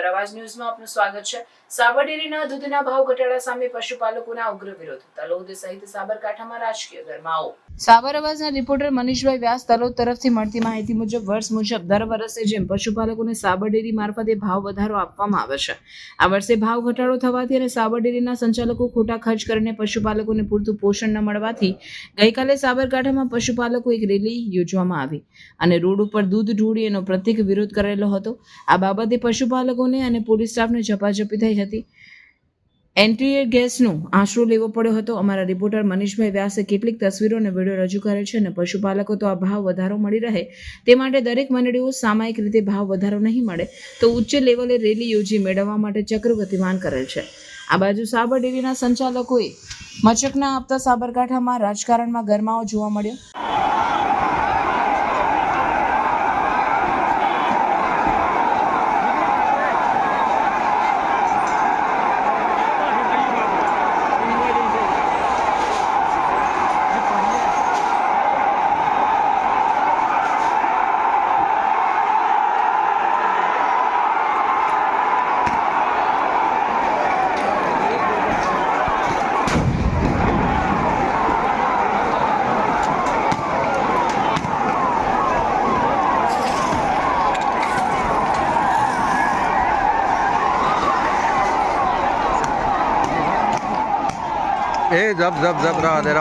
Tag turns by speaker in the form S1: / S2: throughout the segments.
S1: સાબર અવાજ ન્યૂઝમાં આપનું સ્વાગત છે। સાબર ડેરીના દૂધના ભાવ ઘટાડા સામે પશુપાલકોના ઉગ્ર વિરોધ। તલોદ સહિત સાબરકાંઠામાં રાજકીય ગરમાવો। સાબર અવાજના રિપોર્ટર મનીષભાઈ વ્યાસ તલોદ તરફથી મળતી માહિતી મુજબ વર્ષ મુજબ દર વર્ષે જેમ પશુપાલકોને સાબર ડેરી મારફતે ભાવ વધારો આપવામાં આવે છે, આ વર્ષે ભાવ ઘટાડો થવાથી અને સાબર ડેરીના સંચાલકો ખોટા ખર્ચ કરીને પશુપાલકોને પૂરતું પોષણ ન મળવાથી ગઈકાલે સાબરકાંઠામાં પશુપાલકો એક રેલી યોજવામાં આવી અને રોડ ઉપર દૂધ ઢોળી એનો પ્રતિક વિરોધ કરેલો હતો। આ બાબતે પશુપાલકોને અને પોલીસ સ્ટાફને ઝપાઝપી થઈ હતી। એન્ટ્રીએ ગેસનો આશરો લેવો પડ્યો હતો। અમારા રિપોર્ટર મનીષભાઈ વ્યાસે કેટલીક તસવીરો અને વિડીયો રજૂ કરે છે અને પશુપાલકો તો આ ભાવ વધારો મળી રહે તે માટે દરેક મંડળીઓ સામાયિક રીતે ભાવ વધારો નહીં મળે તો ઉચ્ચ લેવલે રેલી યોજી મેળવવા માટે ચક્ર ગતિમાન કરેલ છે। આ બાજુ સાબર ડેરીના સંચાલકોએ મચકના આપતા સાબરકાંઠામાં રાજકારણમાં ગરમાવો જોવા મળ્યો।
S2: जब जब जब रहा दे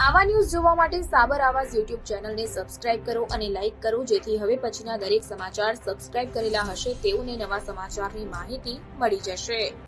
S3: આવા ન્યૂઝ જોવા માટે સાબર આવાજ યુટ્યુબ ચેનલને સબસ્ક્રાઇબ કરો અને લાઇક કરો, જેથી હવે પછીના દરેક સમાચાર સબસ્ક્રાઇબ કરેલા હશે તેઓને નવા સમાચારની માહિતી મળી જશે।